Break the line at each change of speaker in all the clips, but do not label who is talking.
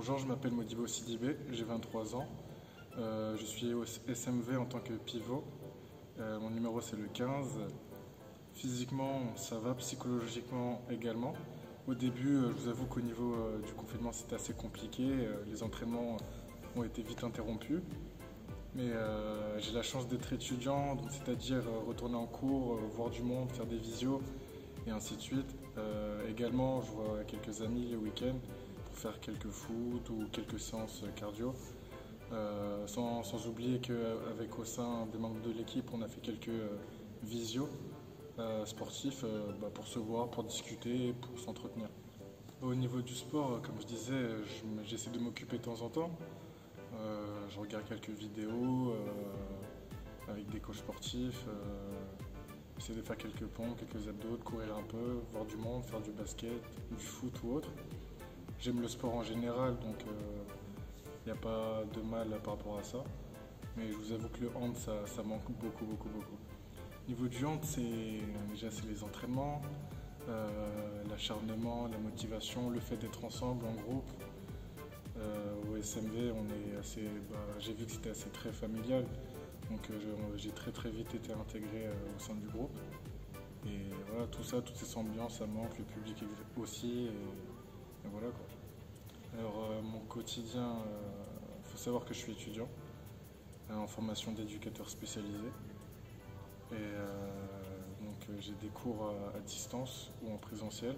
Bonjour, je m'appelle Modibo Sidibé, j'ai 23 ans. Je suis au SMV en tant que pivot. Mon numéro c'est le 15. Physiquement, ça va, psychologiquement également. Au début, je vous avoue qu'au niveau du confinement, c'était assez compliqué. Les entraînements ont été vite interrompus. Mais j'ai la chance d'être étudiant, donc c'est-à-dire retourner en cours, voir du monde, faire des visios et ainsi de suite. Également, je vois quelques amis les week-ends pour faire quelques foot ou quelques séances cardio. Sans oublier qu'avec au sein des membres de l'équipe, on a fait quelques visios sportifs pour se voir, pour discuter, pour s'entretenir. Au niveau du sport, comme je disais, j'essaie de m'occuper de temps en temps. Je regarde quelques vidéos avec des coachs sportifs. J'essaie de faire quelques pompes, quelques abdos, de courir un peu, voir du monde, faire du basket, du foot ou autre. J'aime le sport en général, donc il n'y a pas de mal par rapport à ça. Mais je vous avoue que le hand, ça manque beaucoup, beaucoup, beaucoup. Au niveau du hand, c'est les entraînements, l'acharnement, la motivation, le fait d'être ensemble en groupe. Au SMV, j'ai vu que c'était assez très familial, donc j'ai très très vite été intégré au sein du groupe. Et voilà, tout ça, toute cette ambiance, ça manque, le public aussi, et voilà quoi. Alors mon quotidien, il faut savoir que je suis étudiant en formation d'éducateur spécialisé. Et donc j'ai des cours à distance ou en présentiel.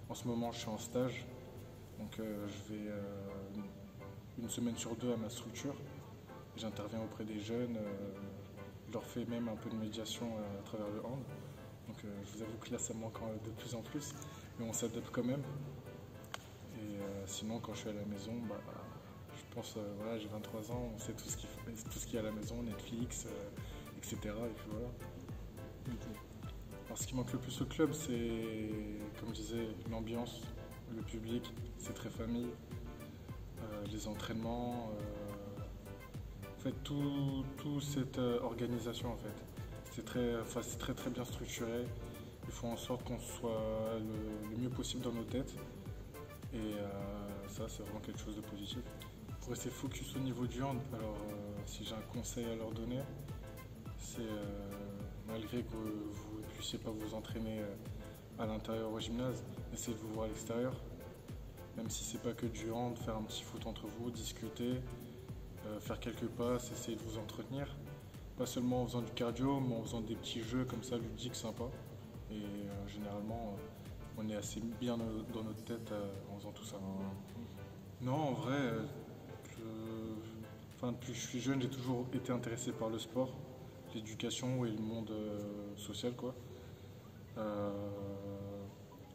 En ce moment, je suis en stage. Donc je vais une semaine sur deux à ma structure. J'interviens auprès des jeunes. Je leur fais même un peu de médiation à travers le hand. Donc je vous avoue que là, ça me manque de plus en plus. Mais on s'adapte quand même. Et sinon, quand je suis à la maison, je pense, voilà, j'ai 23 ans, on sait tout ce qu'il y a à la maison, Netflix, etc. Et puis voilà. Alors ce qui manque le plus au club, c'est, comme je disais, l'ambiance, le public, c'est très famille, les entraînements, en fait toute cette organisation en fait. C'est très très bien structuré. Il faut en sorte qu'on soit le mieux possible dans nos têtes. Et ça, c'est vraiment quelque chose de positif. Pour rester focus au niveau du hand, alors si j'ai un conseil à leur donner, c'est malgré que vous ne puissiez pas vous entraîner à l'intérieur au gymnase, essayez de vous voir à l'extérieur. Même si c'est pas que du hand, faire un petit foot entre vous, discuter, faire quelques passes, essayer de vous entretenir. Pas seulement en faisant du cardio, mais en faisant des petits jeux comme ça, ludiques, sympas. Et généralement, on est assez bien dans notre tête en faisant tout ça. Non, en vrai, depuis que je suis jeune, j'ai toujours été intéressé par le sport, l'éducation et le monde social, quoi.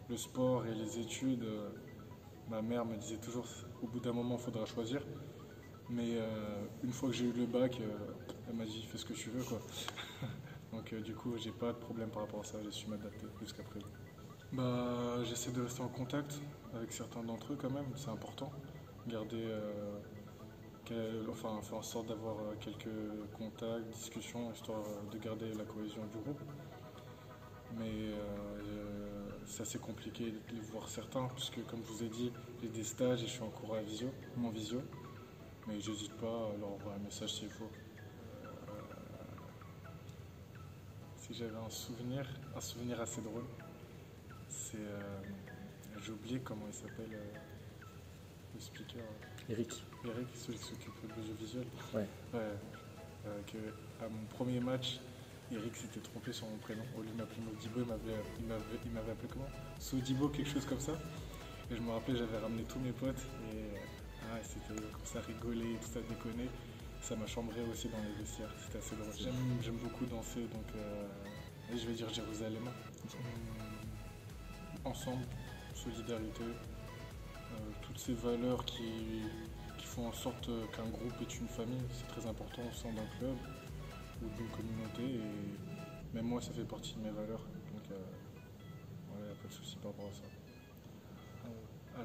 Le sport et les études, ma mère me disait toujours, au bout d'un moment, il faudra choisir. Mais une fois que j'ai eu le bac, elle m'a dit, fais ce que tu veux, quoi. Donc du coup, j'ai pas de problème par rapport à ça, j'ai su m'adapter jusqu'à présent. J'essaie de rester en contact avec certains d'entre eux quand même, c'est important. Garder, faire en sorte d'avoir quelques contacts, discussions, histoire de garder la cohésion du groupe. Mais c'est assez compliqué de les voir certains, puisque comme je vous ai dit, j'ai des stages et je suis en cours en visio. Mais j'hésite pas à leur envoyer un message s'il faut. Si j'avais un souvenir assez drôle, c'est. J'ai oublié comment il s'appelle le speaker.
Eric.
Eric, celui qui s'occupe de jeux visuels.
Ouais.
À mon premier match, Eric s'était trompé sur mon prénom. Au lieu de m'appeler Modibo, il m'avait appelé comment Sodibo, quelque chose comme ça. Et je me rappelais, j'avais ramené tous mes potes et c'était comme ça, rigoler, tout ça, déconner. Ça m'a chambré aussi dans les vestiaires, c'était assez drôle. J'aime beaucoup danser, donc je vais dire Jérusalem. Ensemble, solidarité, toutes ces valeurs qui font en sorte qu'un groupe est une famille, c'est très important au sein d'un club ou d'une communauté. Et même moi, ça fait partie de mes valeurs, donc il n'y a pas de souci par rapport à ça.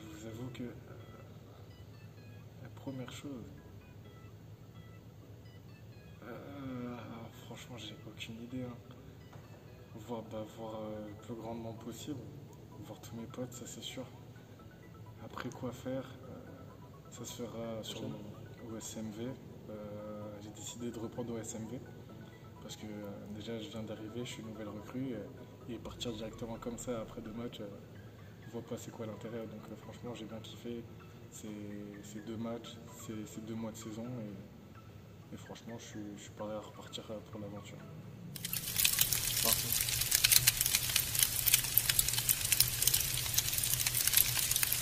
Je vous avoue que la première chose, franchement, j'ai aucune idée. Voir le plus grandement possible, voir tous mes potes, ça c'est sûr. Après quoi faire, Ça se fera sur au SMV. J'ai décidé de reprendre au SMV parce que déjà je viens d'arriver, je suis une nouvelle recrue et partir directement comme ça après 2 matchs, je vois pas c'est quoi l'intérêt. Donc franchement j'ai bien kiffé ces 2 matchs, ces 2 mois de saison et franchement je suis prêt à repartir pour l'aventure.
Parfait.